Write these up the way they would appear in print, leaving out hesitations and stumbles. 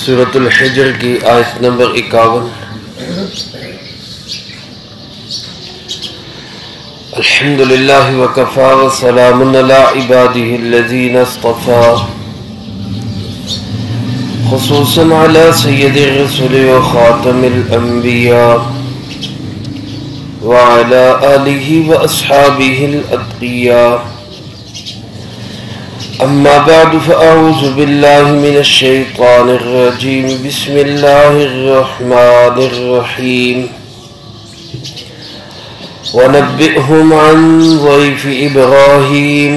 سورۃ الحجر کی آیت نمبر 51۔ الحمد للہ وکفی وسلام علی عبادہ الذین اصطفی، خصوصا علی سید الرسل وخاتم الانبیاء وعلی آلہ واصحابہ الاتقیاء۔ اما بعد فاعوذ باللہ من الشیطان الرجیم، بسم اللہ الرحمن الرحیم۔ ونبئهم عن ضيف إبراهيم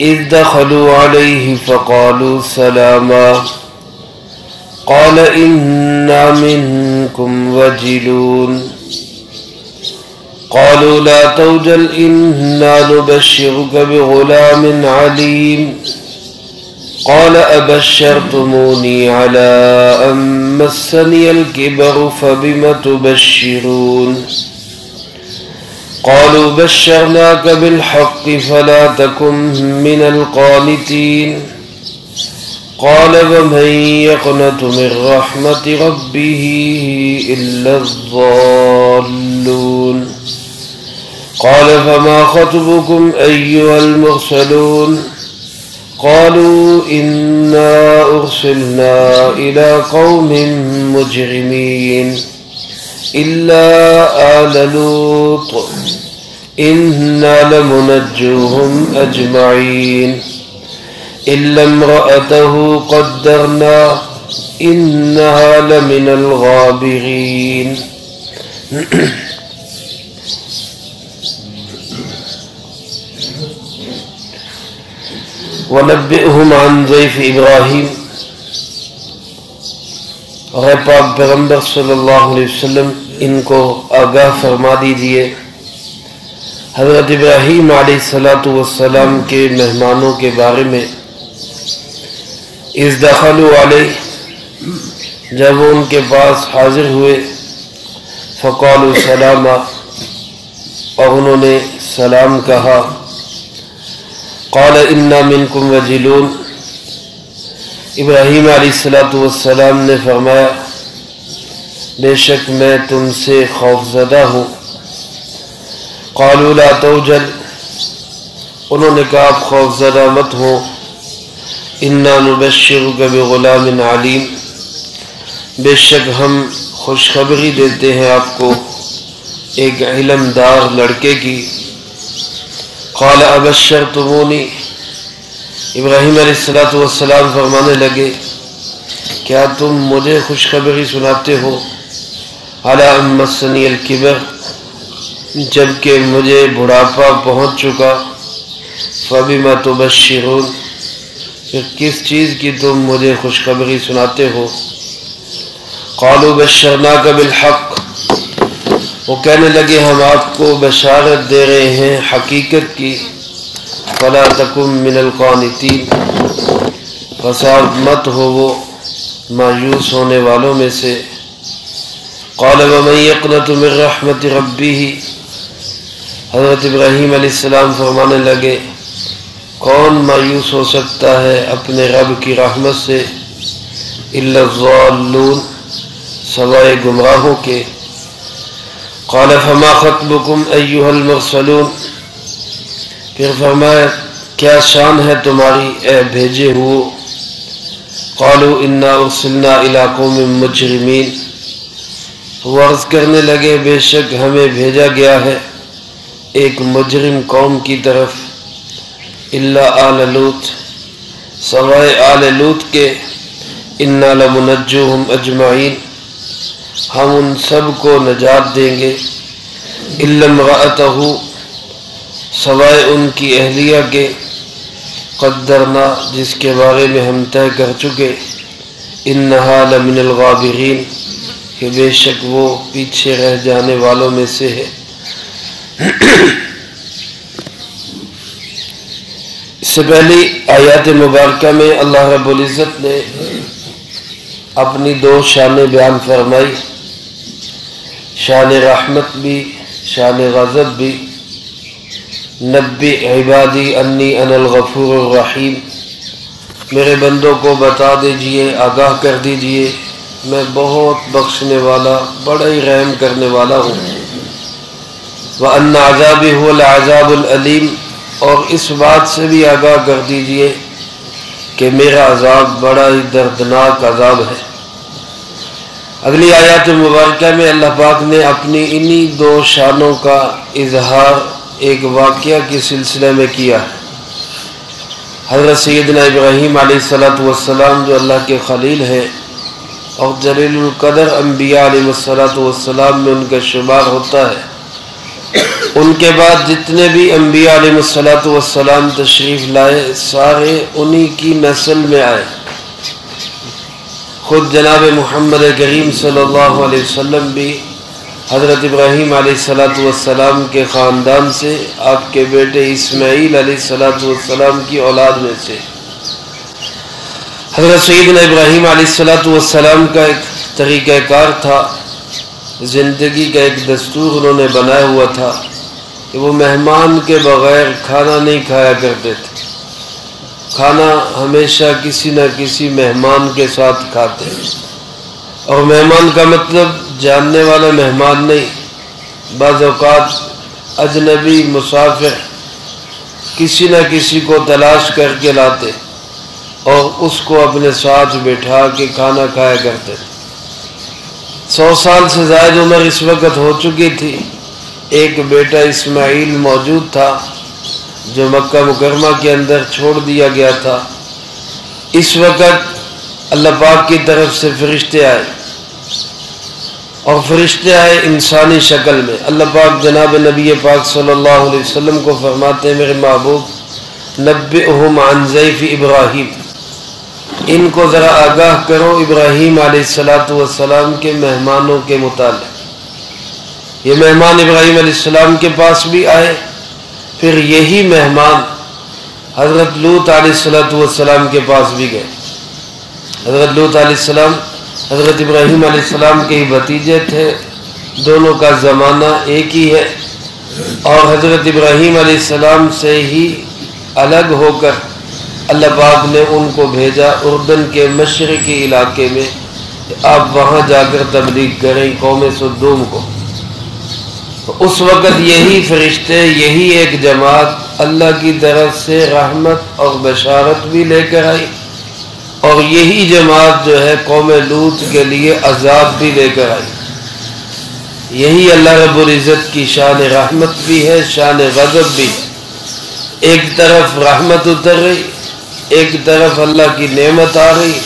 إذ دخلوا عليه فقالوا سلاما قال إنا منكم وجلون قالوا لا توجل إنا نبشرك بغلام عليم قال أبشرتموني على أن مسني الكبر فبم تبشرون قالوا بشرناك بالحق فلا تكن من القانتين قال ومن يقنط من رحمة ربه إلا الضالون قال فما خطبكم أيها المرسلون قالوا إنا أرسلنا إلى قوم مجرمين إلا آل لوط إنا لمنجوهم أجمعين إلا امرأته قدرنا إنها لمن الغابرين۔ وَنَبِّئْهُمْ عَنْ ضَيْفِ إِبْرَاهِيمَ، اور پاک پیغمبر صلی اللہ علیہ وسلم ان کو آگاہ فرما دیجئے حضرت ابراہیم علیہ السلام کے مہمانوں کے بارے میں۔ اذ دخلوا علیہ، جب وہ ان کے پاس حاضر ہوئے، فقالوا سلاما، اور انہوں نے سلام کہا۔ قال انا منکم وجلون، ابراہیم علیہ السلام نے فرمایا بے شک میں تم سے خوفزدہ ہوں۔ قالوا لا توجل، انہوں نے کہا آپ خوفزدہ مت ہو، انا نبشرک بغلام علیم، بے شک ہم خوشخبری دیتے ہیں آپ کو ایک علمدار لڑکے کی۔ قال ابشرتمونی، ابراہیم علیہ السلام فرمانے لگے کیا تم مجھے خوشخبری سناتے ہو علی ان مسنی الکبر، جبکہ مجھے بڑھاپا پہنچ چکا، فبم تبشرون، پھر کس چیز کی تم مجھے خوشخبری سناتے ہو؟ قالوا بشرناک بالحق، وہ کہنے لگے ہم آپ کو بشارت دے رہے ہیں حقیقت کی، فلا تکن من القانتین، فساد مت ہو وہ مایوس ہونے والوں میں سے۔ قال ومن یقنط من رحمت ربہ، حضرت ابراہیم علیہ السلام فرمانے لگے کون مایوس ہو سکتا ہے اپنے رب کی رحمت سے، الا الضالون، سوائے گمراہوں کے۔ قال فما خطبکم ایھا المرسلون، پھر فرمایا کیا شان ہے تمہاری اے بھیجے ہوئے؟ قالوا انا ارسلنا الی قوم مجرمین، وہ عرض کرنے لگے بے شک ہمیں بھیجا گیا ہے ایک مجرم قوم کی طرف، الا آل لوط، سوائے آل لوط کے، انا لمنجوہم اجمعین، ہم ان سب کو نجات دیں گے، الا امرأتہ، سوائے ان کی اہلیہ کے، قدرنا، جس کے بارے میں ہم طے کر چکے، انہا لمن الغابرین، کہ بے شک وہ پیچھے رہ جانے والوں میں سے ہے۔ اس سے پہلی آیات مبارکہ میں اللہ رب العزت نے اپنی دو شانیں بیان فرمائی، شان رحمت بھی، شان غضب بھی۔ نبی عبادی انی انا الغفور الرحیم، میرے بندوں کو بتا دیجئے، آگاہ کر دیجئے، میں بہت بخشنے والا، بڑا ہی رحم کرنے والا ہوں۔ وَأَنَّ عَذَابِي هُوَ الْعَذَابُ الْأَلِيمُ، اور اس بات سے بھی آگاہ کر دیجئے کہ میرا عذاب بڑا ہی دردناک عذاب ہے۔ اگلی آیات مبارکہ میں اللہ پاک نے اپنی انہی دو شانوں کا اظہار ایک واقعہ کے سلسلے میں کیا ہے۔ حضرت سیدنا ابراہیم علیہ السلام جو اللہ کے خلیل ہیں اور جلیل القدر انبیاء علیہ السلام میں ان کا شمار ہوتا ہے، ان کے بعد جتنے بھی انبیاء علیہ السلام تشریف لائے سارے انہی کی نسل میں آئے۔ خود جناب محمد کریم صلی اللہ علیہ وسلم بھی حضرت ابراہیم علیہ السلام کے خاندان سے، آپ کے بیٹے اسماعیل علیہ السلام کی اولاد میں سے۔ حضرت سیدنا ابراہیم علیہ السلام کا ایک طریقہ کار تھا، زندگی کا ایک دستور انہوں نے بنایا ہوا تھا کہ وہ مہمان کے بغیر کھانا نہیں کھایا کرتے تھے۔ کھانا ہمیشہ کسی نہ کسی مہمان کے ساتھ کھاتے، اور مہمان کا مطلب جاننے والا مہمان نہیں، بعض اوقات اجنبی مسافر کسی نہ کسی کو تلاش کر کے لاتے اور اس کو اپنے ساتھ بٹھا کے کھانا کھایا کرتے۔ 100 سال سے زائد عمر اس وقت ہو چکی تھی۔ ایک بیٹا اسماعیل موجود تھا جو مکہ مکرمہ کے اندر چھوڑ دیا گیا تھا۔ اس وقت اللہ پاک کی طرف سے فرشتے آئے، اور فرشتے آئے انسانی شکل میں۔ اللہ پاک جناب نبی پاک صلی اللہ علیہ وسلم کو فرماتے ہیں، میرے محبوب نبئہم عن ضیف ابراہیم، ان کو ذرا آگاہ کرو ابراہیم علیہ السلام کے مہمانوں کے متعلق۔ یہ مہمان ابراہیم علیہ السلام کے پاس بھی آئے، پھر یہی مہمان حضرت لوط علیہ السلام کے پاس بھی گئے۔ حضرت لوط علیہ السلام حضرت ابراہیم علیہ السلام کے ہی بھتیجے تھے، دونوں کا زمانہ ایک ہی ہے، اور حضرت ابراہیم علیہ السلام سے ہی الگ ہو کر اللہ پاک نے ان کو بھیجا اردن کے مشرقی علاقے میں، آپ وہاں جا کر تبلیغ کریں قوم سدوم کو۔ اس وقت یہی فرشتے، یہی ایک جماعت اللہ کی طرف سے رحمت اور بشارت بھی لے کر آئی، اور یہی جماعت جو ہے قوم لوط کے لیے عذاب بھی لے کر آئی۔ یہی اللہ رب العزت کی شان رحمت بھی ہے، شان غضب بھی ہے۔ ایک طرف رحمت اتر رہی، ایک طرف اللہ کی نعمت آ رہی،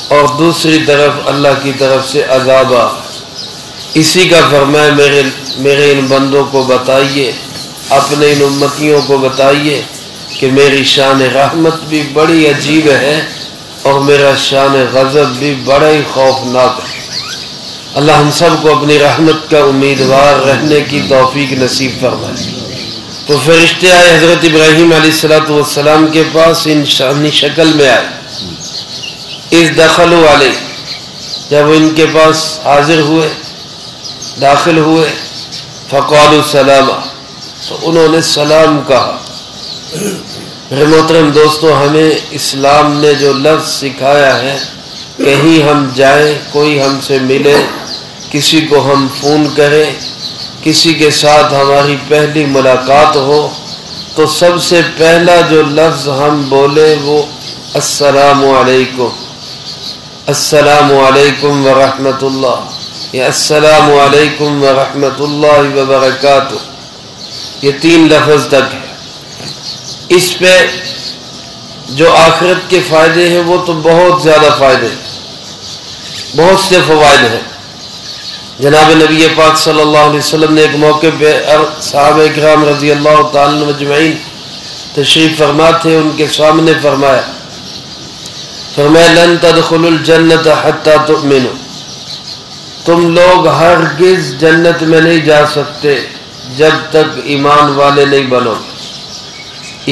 اور دوسری طرف اللہ کی طرف سے عذاب آ رہا۔ اسی کا فرمایا میرے ان بندوں کو بتائیے، اپنے ان امتیوں کو بتائیے کہ میری شان رحمت بھی بڑی عجیب ہے اور میرا شان غضب بھی بڑا ہی خوفناک ہے۔ اللہ ہم سب کو اپنی رحمت کا امیدوار رہنے کی توفیق نصیب فرمائے۔ تو فرشتے آئے حضرت ابراہیم علیہ السلام کے پاس، انسانی شکل میں آئے۔ اذ دخلوا علیہ، جب ان کے پاس حاضر ہوئے، داخل ہوئے، فقالوا سلاما، تو انہوں نے سلام کہا۔ میرے محترم دوستو، ہمیں اسلام نے جو لفظ سکھایا ہے، کہیں ہم جائیں، کوئی ہم سے ملے، کسی کو ہم فون کریں، کسی کے ساتھ ہماری پہلی ملاقات ہو، تو سب سے پہلا جو لفظ ہم بولے وہ السلام علیکم، السلام علیکم ورحمۃ اللہ، یا السلام علیکم ورحمۃ اللہ وبرکاتہ، یہ 3 لفظ تک ہے۔ اس پہ جو آخرت کے فائدے ہیں وہ تو بہت زیادہ فائدے ہیں، بہت سے فوائد ہیں۔ جناب نبی پاک صلی اللہ علیہ وسلم نے ایک موقع پہ صحابہ اکرام رضی اللہ تعالی عنہم اجمعین تشریف فرما تھے، ان کے سامنے فرمایا لن تدخلوا الجنت حتی تؤمنوا، تم لوگ ہرگز جنت میں نہیں جا سکتے جب تک ایمان والے نہیں بنو،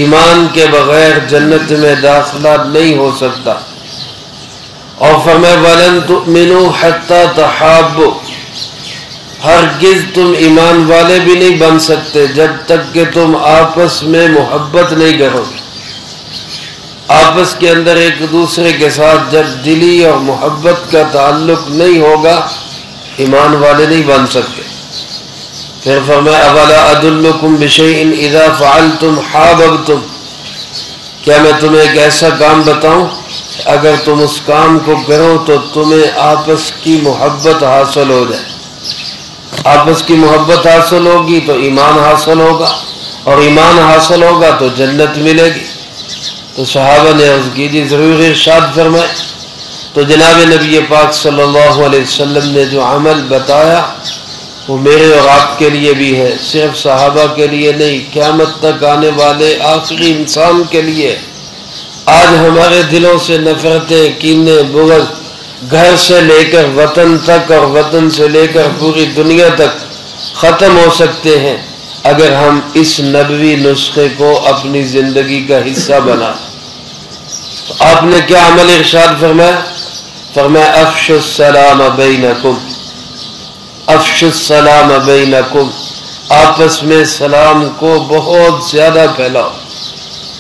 ایمان کے بغیر جنت میں داخلہ نہیں ہو سکتا۔ اور فرمایا وَلَن تُؤْمِنُوا حَتَّى تَحَابُّوا، ہرگز تم ایمان والے بھی نہیں بن سکتے جب تک کہ تم آپس میں محبت نہیں کرو گے، آپس کے اندر ایک دوسرے کے ساتھ جب دلی اور محبت کا تعلق نہیں ہوگا ایمان والے نہیں بن سکتے۔ پھر فرمایا اولا ادلکم بشیء اذا فعلتم حاببتم، کیا میں تمہیں ایک ایسا کام بتاؤں اگر تم اس کام کو کرو تو تمہیں آپس کی محبت حاصل ہو جائے۔ آپس کی محبت حاصل ہوگی تو ایمان حاصل ہوگا، اور ایمان حاصل ہوگا تو جنت ملے گی۔ تو صحابہ نے عرض کی جی ضرور ارشاد فرمائے۔ تو جناب نبی پاک صلی اللہ علیہ وسلم نے جو عمل بتایا وہ میرے اور آپ کے لیے بھی ہے، صرف صحابہ کے لیے نہیں، قیامت تک آنے والے آخری انسان کے لیے۔ آج ہمارے دلوں سے نفرتیں، کینے، بغض گھر سے لے کر وطن تک اور وطن سے لے کر پوری دنیا تک ختم ہو سکتے ہیں اگر ہم اس نبوی نسخے کو اپنی زندگی کا حصہ بنا۔ تو آپ نے کیا عمل ارشاد فرمایا؟ فرمایا افشوا السلام بینکم، افشوا السلام بینکم، آپس میں سلام کو بہت زیادہ پھیلاؤ،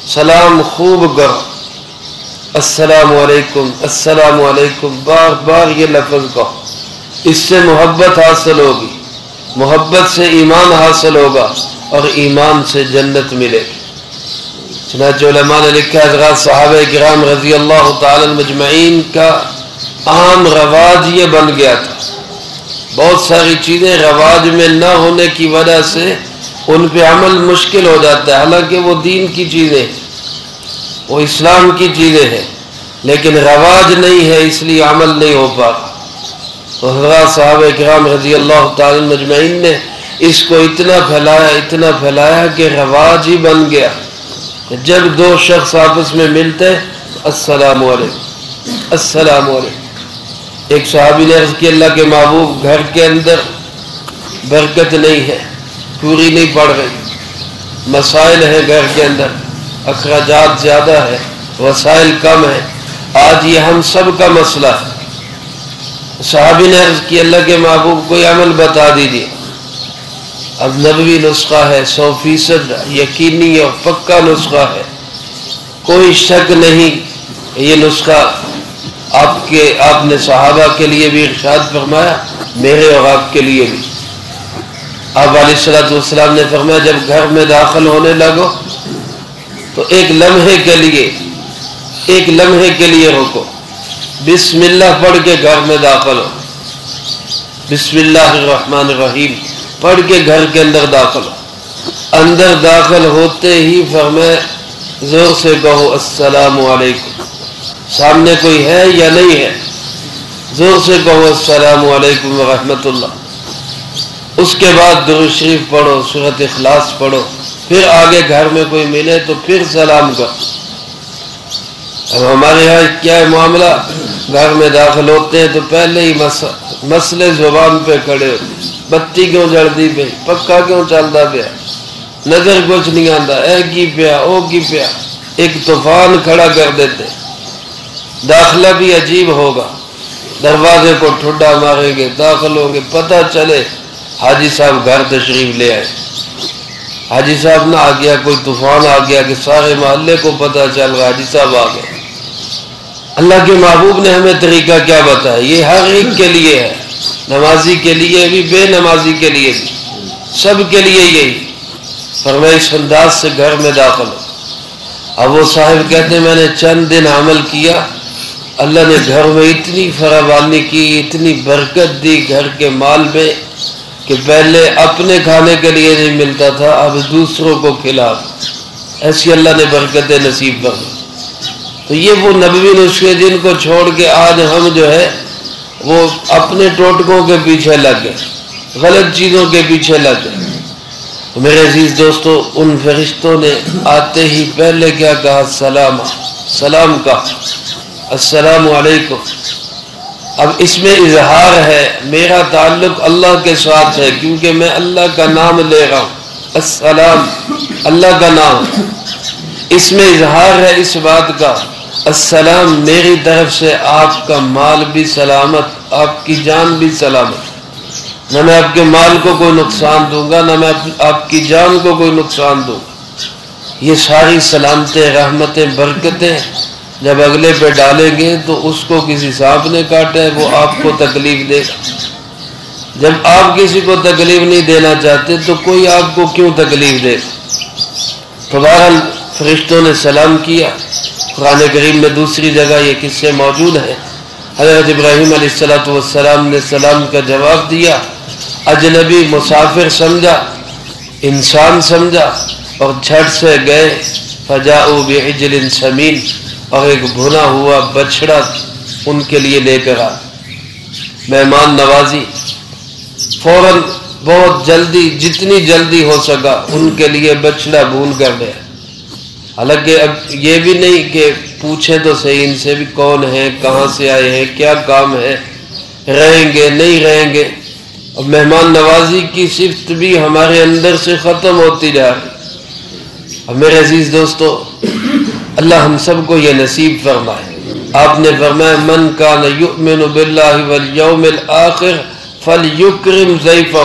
سلام خوب کرو، السلام علیکم السلام علیکم، بار بار یہ لفظ کہو۔ اس سے محبت حاصل ہوگی، محبت سے ایمان حاصل ہوگا، اور ایمان سے جنت ملے گی۔ چنانچہ علماء نے لکھا حضرات صحابہ کرام رضی اللہ تعالی مجمعین کا عام رواج یہ بن گیا تھا۔ بہت ساری چیزیں رواج میں نہ ہونے کی وجہ سے ان پہ عمل مشکل ہو جاتا ہے، حالانکہ وہ دین کی چیزیں، وہ اسلام کی چیزیں ہیں، لیکن رواج نہیں ہے اس لیے عمل نہیں ہو پاتا۔ تو حضرات صحابہ کرام رضی اللہ تعالی مجمعین نے اس کو اتنا پھیلایا کہ رواج ہی بن گیا کہ جب دو شخص آپس میں ملتے السلام علیکم السلام علیکم۔ ایک صحابی نے عرض کی اللہ کے محبوب گھر کے اندر برکت نہیں ہے، پوری نہیں پڑ رہی، مسائل ہیں گھر کے اندر، اخراجات زیادہ ہے، وسائل کم ہیں، آج یہ ہم سب کا مسئلہ ہے۔ صحابی نے عرض کی اللہ کے محبوب کوئی عمل بتا دیجیے۔ اب نبوی نسخہ ہے، 100% یقینی اور پکا نسخہ ہے، کوئی شک نہیں۔ یہ نسخہ آپ نے صحابہ کے لیے بھی ارشاد فرمایا، میرے اور آپ کے لیے بھی۔ آپ علیہ الصلوۃ والسلام نے فرمایا جب گھر میں داخل ہونے لگو تو ایک لمحے کے لیے رکو، بسم اللہ پڑھ کے گھر میں داخل ہو، بسم اللہ الرحمن الرحیم پڑھ کے گھر کے اندر داخل ہو۔ اندر داخل ہوتے ہی فرمایا زور سے کہو السلام علیکم، سامنے کوئی ہے یا نہیں ہے، زور سے کہو السلام علیکم ورحمۃ اللہ۔ اس کے بعد درود شریف پڑھو، سورۃ اخلاص پڑھو، پھر آگے گھر میں کوئی ملے تو پھر سلام کرو۔ اب ہمارے یہاں کیا ہے معاملہ، گھر میں داخل ہوتے ہیں تو پہلے ہی مسئلے زبان پہ کھڑے ہوتے ہیں، بتی کیوں جلدی پہ، پکا کیوں چلتا پیا، نظر کچھ نہیں آتا، اے کی پیا او کی پیا، ایک طوفان کھڑا کر دیتے۔ داخلہ بھی عجیب ہوگا، دروازے کو ٹھڈا ماریں گے، داخل ہوں گے، پتہ چلے حاجی صاحب گھر تشریف لے آئے، حاجی صاحب نہ آ گیا، کوئی طوفان آ گیا کہ سارے محلے کو پتہ چل گیا حاجی صاحب آ گئے۔ اللہ کے محبوب نے ہمیں طریقہ کیا بتایا، یہ ہر ایک کے لیے ہے، نمازی کے لیے بھی، بے نمازی کے لیے بھی، سب کے لیے یہی فرمایا اس انداز سے گھر میں داخل ہو۔ اب وہ صاحب کہتے ہیں میں نے چند دن عمل کیا، اللہ نے گھر میں اتنی فراوانی کی، اتنی برکت دی گھر کے مال میں کہ پہلے اپنے کھانے کے لیے نہیں ملتا تھا، اب دوسروں کو کھلا، ایسی اللہ نے برکتیں نصیب کر دی۔ تو یہ وہ نبوی نسخے جن کو چھوڑ کے آج ہم جو ہے وہ اپنے ٹوٹکوں کے پیچھے لگ گئے، غلط چیزوں کے پیچھے لگ گئے۔ تو میرے عزیز دوستو، ان فرشتوں نے آتے ہی پہلے کیا کہا، سلام کہا، السلام علیکم۔ اب اس میں اظہار ہے میرا تعلق اللہ کے ساتھ ہے، کیونکہ میں اللہ کا نام لے رہا ہوں، السلام اللہ کا نام، اس میں اظہار ہے اس بات کا، السلام میری طرف سے آپ کا مال بھی سلامت، آپ کی جان بھی سلامت، نہ میں آپ کے مال کو کوئی نقصان دوں گا، نہ میں آپ کی جان کو کوئی نقصان دوں گا۔ یہ ساری سلامتیں، رحمتیں، برکتیں جب اگلے پہ ڈالیں گے تو اس کو کسی سانپ نے کاٹا ہے وہ آپ کو تکلیف دے گا۔ جب آپ کسی کو تکلیف نہیں دینا چاہتے تو کوئی آپ کو کیوں تکلیف دے گا؟ تو بہرحال فرشتوں نے سلام کیا۔ قرآن کریم میں دوسری جگہ یہ قصے موجود ہیں۔ حضرت ابراہیم علیہ السلام نے سلام کا جواب دیا، اجنبی مسافر سمجھا، انسان سمجھا، اور جھٹ سے گئے فجاؤ بعجل سمین، اور ایک بھنا ہوا بچڑا ان کے لیے لے کر آ۔ مہمان نوازی فوراً، بہت جلدی، جتنی جلدی ہو سکا ان کے لیے بچڑا بھون کر دیا۔ حالانکہ اب یہ بھی نہیں کہ پوچھیں تو صحیح ان سے بھی کون ہیں، کہاں سے آئے ہیں، کیا کام ہے، رہیں گے نہیں رہیں گے۔ اب مہمان نوازی کی صفت بھی ہمارے اندر سے ختم ہوتی جا رہی۔ اب میرے عزیز دوستو، اللہ ہم سب کو یہ نصیب فرمائے۔ آپ نے فرمایا من کان یؤمن باللہ والیوم الآخر فلیکرم ضیفہ،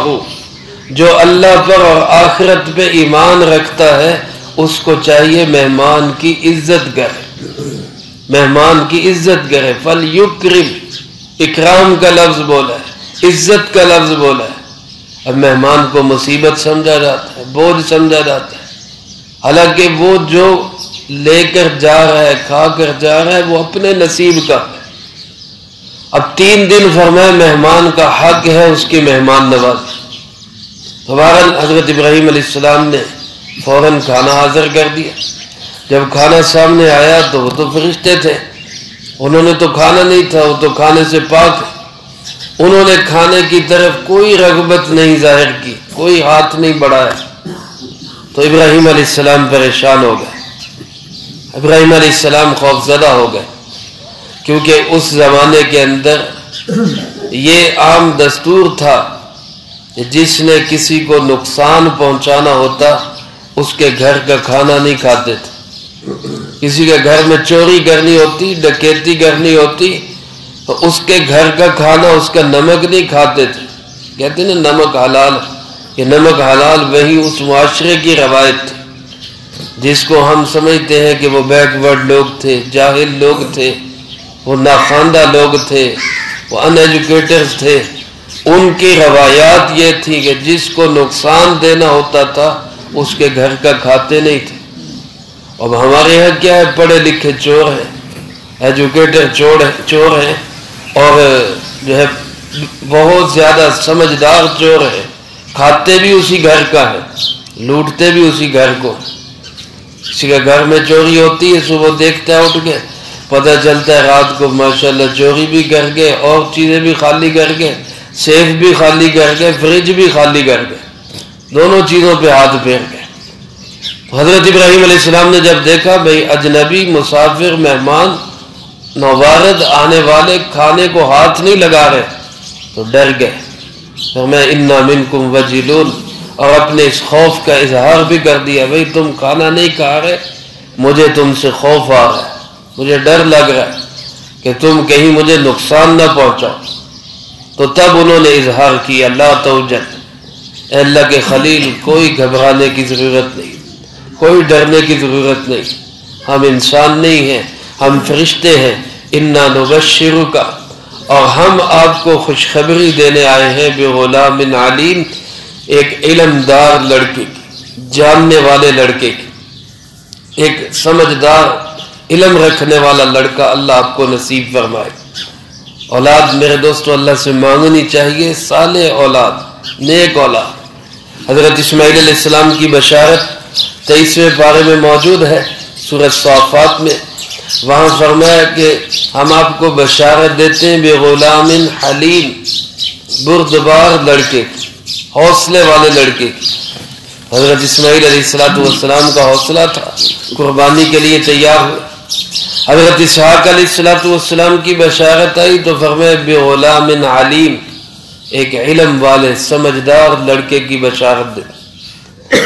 جو اللہ پر اور آخرت پہ ایمان رکھتا ہے اس کو چاہیے مہمان کی عزت کرے، مہمان کی عزت کرے۔ فلیکرم، اکرام کا لفظ بولا ہے، عزت کا لفظ بولا ہے۔ اب مہمان کو مصیبت سمجھا جاتا ہے، بوجھ سمجھا جاتا ہے، حالانکہ وہ جو لے کر جا رہا ہے، کھا کر جا رہا ہے، وہ اپنے نصیب کا ہے۔ اب 3 دن فرمائے مہمان کا حق ہے اس کی مہمان نوازی۔ بہرحال حضرت ابراہیم علیہ السلام نے فوراً کھانا حاضر کر دیا۔ جب کھانا سامنے آیا تو وہ تو فرشتے تھے، انہوں نے تو کھانا نہیں تھا، وہ تو کھانے سے پاک ہے، انہوں نے کھانے کی طرف کوئی رغبت نہیں ظاہر کی، کوئی ہاتھ نہیں بڑھایا۔ تو ابراہیم علیہ السلام پریشان ہو گئے، ابراہیم علیہ السلام خوفزدہ ہو گئے، کیونکہ اس زمانے کے اندر یہ عام دستور تھا کہ جس نے کسی کو نقصان پہنچانا ہوتا اس کے گھر کا کھانا نہیں کھاتے تھے۔ کسی کے گھر میں چوری کرنی ہوتی، ڈکیتی کرنی ہوتی تو اس کے گھر کا کھانا، اس کا نمک نہیں کھاتے تھے۔ کہتے ہیں نا نمک حلال، یہ نمک حلال وہی اس معاشرے کی روایت تھی جس کو ہم سمجھتے ہیں کہ وہ بیک ورڈ لوگ تھے، جاہل لوگ تھے، وہ ناخواندہ لوگ تھے، وہ ان ایجوکیٹرز تھے۔ ان کی روایات یہ تھی کہ جس کو نقصان دینا ہوتا تھا اس کے گھر کا کھاتے نہیں تھے۔ اب ہمارے یہاں کیا ہے، پڑھے لکھے چور ہیں، ایجوکیٹر چور ہیں، اور جو ہے بہت زیادہ سمجھدار چور ہیں، کھاتے بھی اسی گھر کا ہے، لوٹتے بھی اسی گھر کو۔ کسی کے گھر میں چوری ہوتی ہے، صبح دیکھتا ہے اٹھ کے، پتہ چلتا ہے رات کو ماشاءاللہ چوری بھی کر گئے اور چیزیں بھی خالی کر گئے، سیف بھی خالی کر گئے، فریج بھی خالی کر گئے، دونوں چیزوں پہ ہاتھ پھیر گئے۔ حضرت ابراہیم علیہ السلام نے جب دیکھا بھئی اجنبی مسافر مہمان نوارد آنے والے کھانے کو ہاتھ نہیں لگا رہے تو ڈر گئے، فرمایا انا منکم وجلون، اور اپنے اس خوف کا اظہار بھی کر دیا، بھئی تم کھانا نہیں کھا رہے، مجھے تم سے خوف آ رہا ہے، مجھے ڈر لگ رہا ہے کہ تم کہیں مجھے نقصان نہ پہنچاؤ۔ تو تب انہوں نے اظہار کیا لا توجل، اے اللہ کے خلیل کوئی گھبرانے کی ضرورت نہیں، کوئی ڈرنے کی ضرورت نہیں، ہم انسان نہیں ہیں، ہم فرشتے ہیں، انا نبشرک، اور ہم آپ کو خوشخبری دینے آئے ہیں بغلام علیم، ایک علمدار لڑکے کی، جاننے والے لڑکے کی، ایک سمجھدار علم رکھنے والا لڑکا اللہ آپ کو نصیب فرمائے۔ اولاد میرے دوستو اللہ سے مانگنی چاہیے، صالح اولاد، نیک اولاد۔ حضرت اسماعیل علیہ السلام کی بشارت 23ویں پارے میں موجود ہے سورۃ صافات میں، وہاں فرمایا کہ ہم آپ کو بشارت دیتے ہیں بغلام حلیم، بردبار لڑکے کی، حوصلے والے لڑکے کی۔ حضرت اسماعیل علیہ السلام کا حوصلہ تھا، قربانی کے لیے تیار ہوئے۔ حضرت اسحاق علیہ السلام کی بشارت آئی تو فرمایا بغلام علیم، ایک علم والے سمجھدار لڑکے کی بشارت دے۔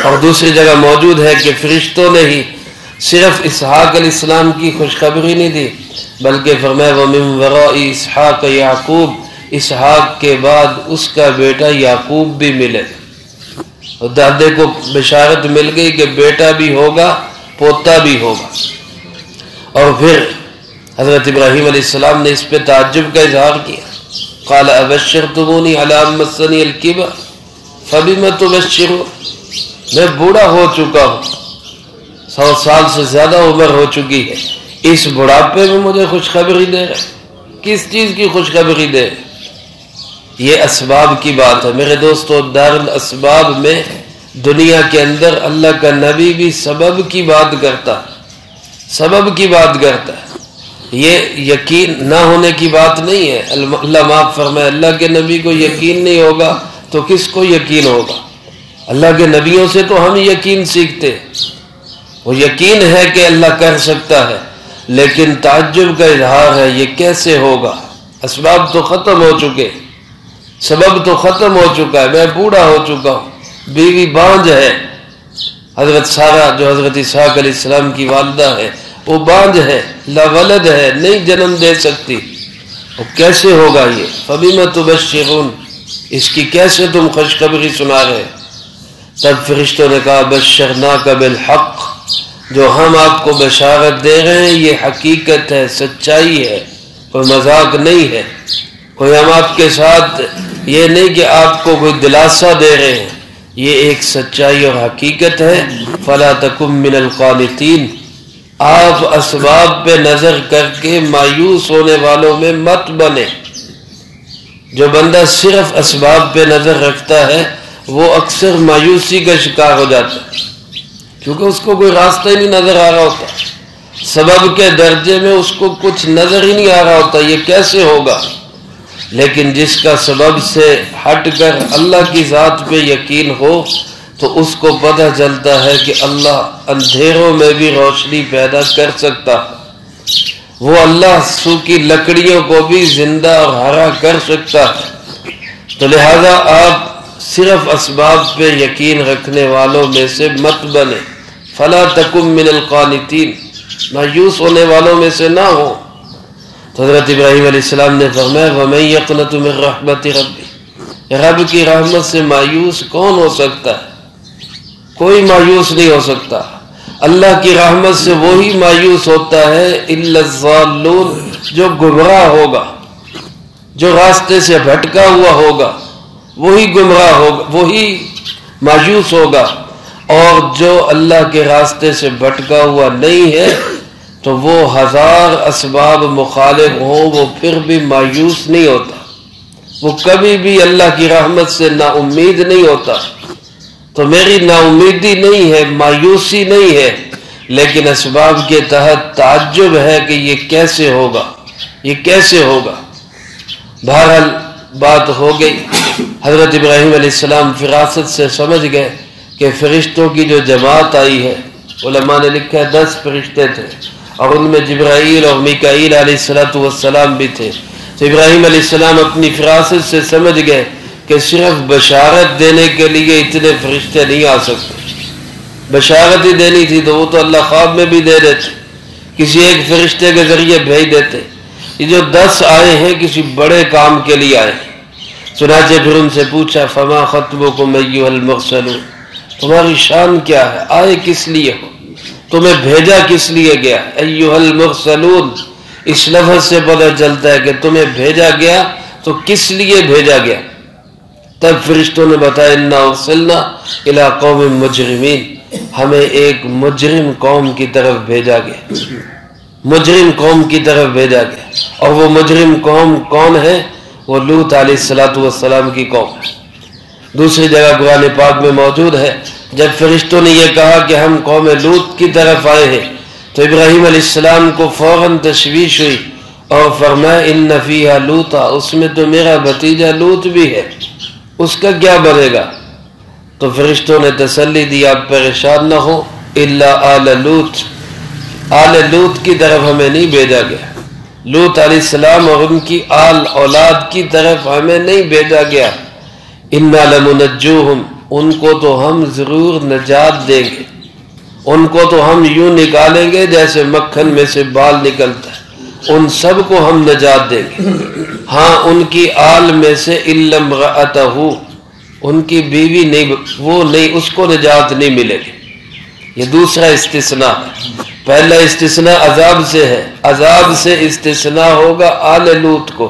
اور دوسری جگہ موجود ہے کہ فرشتوں نے ہی صرف اسحاق علیہ السلام کی خوشخبری نہیں دی بلکہ فرمایا وَمِن وَرَاءِ اسحاق یعقوب، اسحاق کے بعد اس کا بیٹا یعقوب بھی ملے۔ اور دادے کو بشارت مل گئی کہ بیٹا بھی ہوگا پوتا بھی ہوگا۔ اور پھر حضرت ابراہیم علیہ السلام نے اس پہ تعجب کا اظہار کیا، قال ابشرتمونی علی ان مسنی الکبر فبم تبشرون، میں بوڑھا ہو چکا ہوں، 100 سال سے زیادہ عمر ہو چکی ہے، اس بڑھاپے میں مجھے خوشخبری دے رہے، کس چیز کی خوشخبری دے رہے؟ یہ اسباب کی بات ہے میرے دوستو۔ دار الاسباب میں دنیا کے اندر اللہ کا نبی بھی سبب کی بات کرتا ہے، سبب کی بات کرتا ہے، یہ یقین نہ ہونے کی بات نہیں ہے۔ اللہ معاف فرمائے، اللہ کے نبی کو یقین نہیں ہوگا تو کس کو یقین ہوگا؟ اللہ کے نبیوں سے تو ہم یقین سیکھتے، وہ یقین ہے کہ اللہ کر سکتا ہے، لیکن تعجب کا اظہار ہے یہ کیسے ہوگا؟ اسباب تو ختم ہو چکے، سبب تو ختم ہو چکا ہے، میں بوڑھا ہو چکا ہوں، بیوی بانجھ ہے، حضرت سارہ جو حضرت اسحاق علیہ السلام کی والدہ ہے وہ بانجھ ہے، لا ولد ہے، نہیں جنم دے سکتی، وہ کیسے ہوگا یہ؟ فبم تبشرون، اس کی کیسے تم خوشخبری سنا رہے؟ تب فرشتوں نے کہا بشرناک بالحق، جو ہم آپ کو بشارت دے رہے ہیں یہ حقیقت ہے، سچائی ہے، کوئی مذاق نہیں ہے، کوئی ہم آپ کے ساتھ یہ نہیں کہ آپ کو کوئی دلاسا دے رہے ہیں، یہ ایک سچائی اور حقیقت ہے۔ فلا تکن من القانتین، آپ اسباب پہ نظر کر کے مایوس ہونے والوں میں مت بنے۔ جو بندہ صرف اسباب پہ نظر رکھتا ہے وہ اکثر مایوسی کا شکار ہو جاتا ہے، کیونکہ اس کو کوئی راستہ ہی نہیں نظر آ رہا ہوتا، سبب کے درجے میں اس کو کچھ نظر ہی نہیں آ رہا ہوتا، یہ کیسے ہوگا؟ لیکن جس کا سبب سے ہٹ کر اللہ کی ذات پہ یقین ہو تو اس کو پتہ چلتا ہے کہ اللہ اندھیروں میں بھی روشنی پیدا کر سکتا ہے، وہ اللہ سوکھی لکڑیوں کو بھی زندہ اور ہرا کر سکتا ہے۔ تو لہذا آپ صرف اسباب پہ یقین رکھنے والوں میں سے مت بنے، فلا تکن من القانتین، مایوس ہونے والوں میں سے نہ ہو۔ تو حضرت ابراہیم علیہ السلام نے فرمایا وَمَن يَقْنَطُ مِن رَحْمَتِ رَبِّهِ، رب کی رحمت سے مایوس کون ہو سکتا ہے؟ کوئی مایوس نہیں ہو سکتا، اللہ کی رحمت سے وہی مایوس ہوتا ہے الا الضالون، جو گمراہ ہوگا، جو راستے سے بھٹکا ہوا ہوگا وہی گمراہ ہوگا، وہی مایوس ہوگا، اور جو اللہ کے راستے سے بھٹکا ہوا نہیں ہے تو وہ 1000 اسباب مخالف ہوں وہ پھر بھی مایوس نہیں ہوتا، وہ کبھی بھی اللہ کی رحمت سے نا امید نہیں ہوتا۔ تو میری نا امیدی نہیں ہے، مایوسی نہیں ہے، لیکن اسباب کے تحت تعجب ہے کہ یہ کیسے ہوگا، یہ کیسے ہوگا۔ بہرحال بات ہو گئی، حضرت ابراہیم علیہ السلام فراست سے سمجھ گئے کہ فرشتوں کی جو جماعت آئی ہے، علماء نے لکھا ہے 10 فرشتے تھے اور ان میں جبرائیل اور میکائیل علیہ السلام بھی تھے۔ تو ابراہیم علیہ السلام اپنی فراست سے سمجھ گئے کہ صرف بشارت دینے کے لیے اتنے فرشتے نہیں آ سکتے، بشارت ہی دینی تھی تو وہ تو اللہ خواب میں بھی دے دیتے، کسی ایک فرشتے کے ذریعے بھیج دیتے۔ یہ جو 10 آئے ہیں کسی بڑے کام کے لیے آئے ہیں۔ چنانچہ پھر ان سے پوچھا فما خطبکم ایھا المرسلون، تمہاری شان کیا ہے، آئے کس لیے ہو، تمہیں بھیجا کس لیے گیا؟ ایھا المرسلون، اس لفظ سے پتہ چلتا ہے کہ تمہیں بھیجا گیا تو کس لیے بھیجا گیا؟ تب فرشتوں نے بتایا انا ارسلنا الی قوم مجرمین، ہمیں ایک مجرم قوم کی طرف بھیجا گیا، مجرم قوم کی طرف بھیجا گیا، اور وہ مجرم قوم کون ہے؟ وہ لوط علیہ السلام کی قوم ہے۔ دوسری جگہ قرآن پاک میں موجود ہے، جب فرشتوں نے یہ کہا کہ ہم قوم لوط کی طرف آئے ہیں تو ابراہیم علیہ السلام کو فوراً تشویش ہوئی اور فرمایا ان فیہا لوطا، اس میں تو میرا بھتیجا لوط بھی ہے، اس کا کیا بنے گا؟ تو فرشتوں نے تسلی دی آپ پریشان نہ ہو، الا آل لوط، آل لوط کی طرف ہمیں نہیں بھیجا گیا، لوط علیہ السلام اور ان کی آل اولاد کی طرف ہمیں نہیں بھیجا گیا، انا لمنجوہم، ان کو تو ہم ضرور نجات دیں گے، ان کو تو ہم یوں نکالیں گے جیسے مکھن میں سے بال نکلتا ہے، ان سب کو ہم نجات دیں گے، ہاں ان کی آل میں سے الا امرأتہ، ان کی بیوی نہیں، وہ نہیں، اس کو نجات نہیں ملے گی۔ یہ دوسرا استثناء ہے۔ پہلا استثناء عذاب سے ہے، عذاب سے استثناء ہوگا آل لوط کو،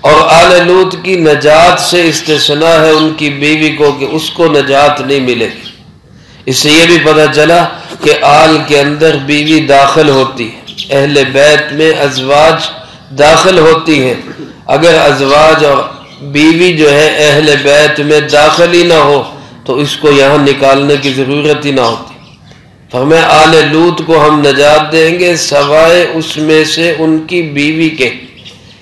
اور آل لوط کی نجات سے استثناء ہے ان کی بیوی کو کہ اس کو نجات نہیں ملے گی۔ اس سے یہ بھی پتہ چلا کہ آل کے اندر بیوی داخل ہوتی ہے، اہل بیت میں ازواج داخل ہوتی ہیں۔ اگر ازواج اور بیوی جو ہے اہل بیت میں داخل ہی نہ ہو تو اس کو یہاں نکالنے کی ضرورت ہی نہ ہوتی۔ فرمایا آل لوط کو ہم نجات دیں گے سوائے اس میں سے ان کی بیوی کے،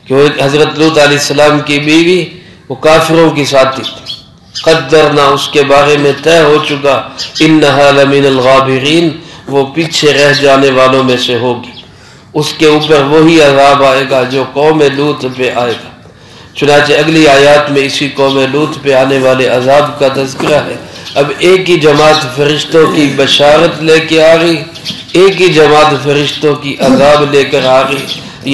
کہ حضرت لوط علیہ السلام کی بیوی وہ کافروں کی ساتھی تھی، قدرنا اس کے بارے میں طے ہو چکا، انہا لمن الغابرین، وہ پیچھے رہ جانے والوں میں سے ہوگی، اس کے اوپر وہی عذاب آئے گا جو قوم لوط پہ آئے گا۔ چنانچہ اگلی آیات میں اسی قوم لوط پہ آنے والے عذاب کا تذکرہ ہے۔ اب ایک ہی جماعت فرشتوں کی بشارت لے کے آ گئی، ایک ہی جماعت فرشتوں کی عذاب لے کر آ گئی۔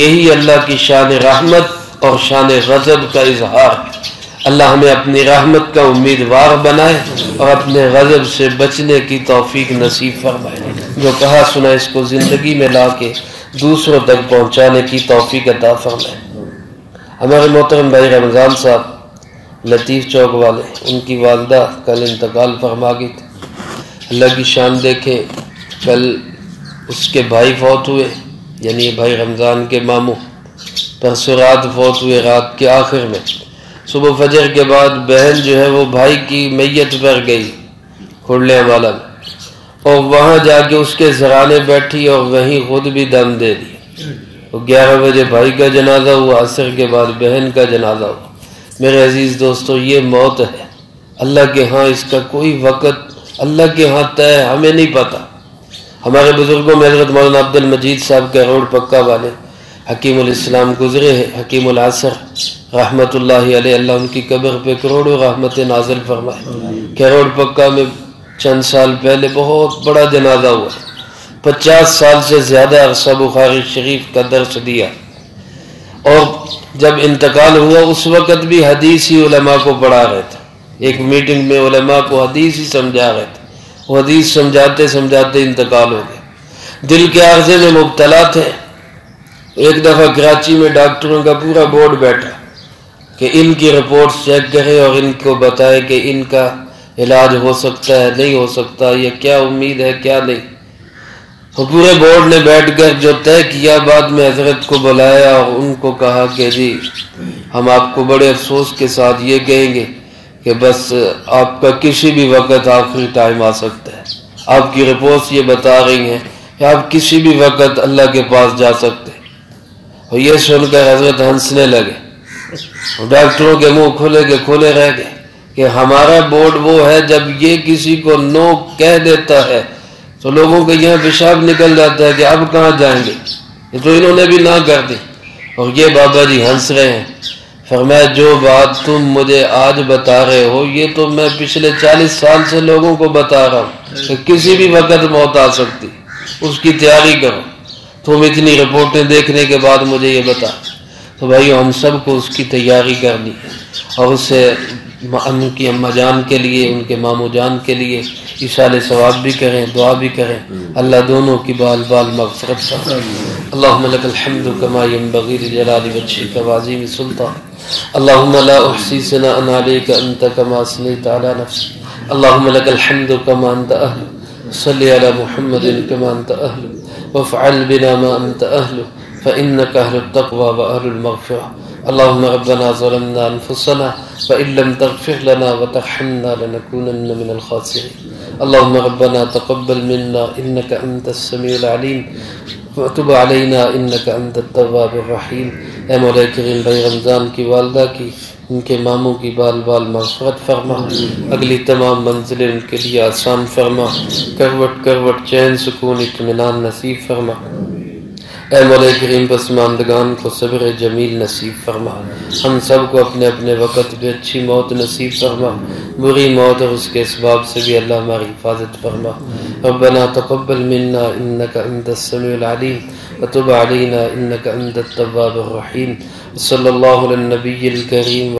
یہی اللہ کی شان رحمت اور شان غضب کا اظہار ہے۔ اللہ ہمیں اپنی رحمت کا امیدوار بنائے اور اپنے غضب سے بچنے کی توفیق نصیب فرمائے۔ جو کہا سنا اس کو زندگی میں لا کے دوسروں تک پہنچانے کی توفیق عطا فرمائے۔ ہمارے محترم بھائی رمضان صاحب لطیف چوک والے، ان کی والدہ کل انتقال فرما گئی تھی۔ اللہ کی شان دیکھیں، کل اس کے بھائی فوت ہوئے، یعنی بھائی رمضان کے ماموں، پرسوں رات فوت ہوئے، رات کے آخر میں۔ صبح فجر کے بعد بہن جو ہے وہ بھائی کی میت پر گئی کھڑلے والا میں، اور وہاں جا کے اس کے سرانے بیٹھی اور وہیں خود بھی دم دے دی۔ 11 بجے بھائی کا جنازہ ہوا، عصر کے بعد بہن کا جنازہ ہوا۔ میرے عزیز دوستو، یہ موت ہے، اللہ کے ہاں اس کا کوئی وقت اللہ کے ہاں طے ہمیں نہیں پتا۔ ہمارے بزرگوں میں حضرت مولانا عبد المجید صاحب کے روڈ پکا والے حکیم الاسلام گزرے ہیں، حکیم العصر رحمت اللہ علیہ، اللہ ان کی قبر پہ کروڑوں رحمت نازل فرمائے۔ کہ روڈ پکا میں چند سال پہلے بہت بڑا جنازہ ہوا، 50 سال سے زیادہ عرصہ بخاری شریف کا درس دیا، اور جب انتقال ہوا اس وقت بھی حدیث ہی علماء کو پڑھا رہے تھے۔ ایک میٹنگ میں علماء کو حدیث ہی سمجھا رہے تھے، وہ حدیث سمجھاتے سمجھاتے انتقال ہو گیا۔ دل کے عارضے میں مبتلا تھے۔ ایک دفعہ کراچی میں ڈاکٹروں کا پورا بورڈ بیٹھا کہ ان کی رپورٹس چیک کرے اور ان کو بتائے کہ ان کا علاج ہو سکتا ہے نہیں ہو سکتا، یہ کیا امید ہے کیا نہیں۔ تو پورے بورڈ نے بیٹھ کر جو طے کیا، بعد میں حضرت کو بلایا اور ان کو کہا کہ جی ہم آپ کو بڑے افسوس کے ساتھ یہ کہیں گے کہ بس آپ کا کسی بھی وقت آخری ٹائم آ سکتا ہے۔ آپ کی رپورٹس یہ بتا رہی ہیں کہ آپ کسی بھی وقت اللہ کے پاس جا سکتے ہیں۔ اور یہ سن کر حضرت ہنسنے لگے، ڈاکٹروں کے منہ کھلے رہ گئے کہ ہمارا بورڈ وہ ہے جب یہ کسی کو نو کہہ دیتا ہے تو لوگوں کے یہاں پیشاب نکل جاتا ہے کہ اب کہاں جائیں گے، یہ تو انہوں نے بھی نہ کر دی۔ اور یہ بابا جی ہنس رہے ہیں۔ فرمایا جو بات تم مجھے آج بتا رہے ہو یہ تو میں پچھلے 40 سال سے لوگوں کو بتا رہا ہوں کہ کسی بھی وقت موت آ سکتی، اس کی تیاری کرو۔ تم اتنی رپورٹیں دیکھنے کے بعد مجھے یہ بتا۔ تو بھائیو ہم سب کو اس کی تیاری کرنی ہے، اور اسے ان کی اماں جان کے لیے، ان کے ماموں جان کے لیے ایصال ثواب بھی کریں، دعا بھی کریں، اللہ دونوں کی بال بال مغفرت فرمائے۔ اللہم لک الحمد کما ینبغی لجلال وجہک وعظیم سلطانک، اللہم لا احصی ثناء علیک انت کما اثنیت علی نفسک، اللہم لک الحمد کما انت اہل، صلی علی محمد کما انت اہل، وافعل بنا ما انت اہل، فإنك أهل التقوى وأهل المغفرة۔ اللهم ربنا ظلمنا أنفسنا فإن لم تغفر لنا وترحمنا لنكونن من الخاسرين۔ اللهم ربنا تقبل منا إنك أنت السميع العليم وتب علينا إنك أنت التواب الرحيم۔ اے مولا کریم، بھائی رمضان کی والدہ کی، ان کے ماموں کی بال بال مغفرت فرما، اگلی تمام منزلیں ان کے لیے آسان فرما، کروٹ کروٹ چین سکون اطمینان نصیب فرما۔ اے مولا کریم، پسماندگان کو صبر جمیل نصیب فرما، ہم سب کو اپنے اپنے وقت پہ اچھی موت نصیب فرما، بری موت اور اس کے اسباب سے بھی اللہ ہماری حفاظت فرما۔ ربنا تقبل منا انك انت السميع العليم وتب علينا انك انت التواب الرحيم۔ صلی اللہ علی النبی الکریم۔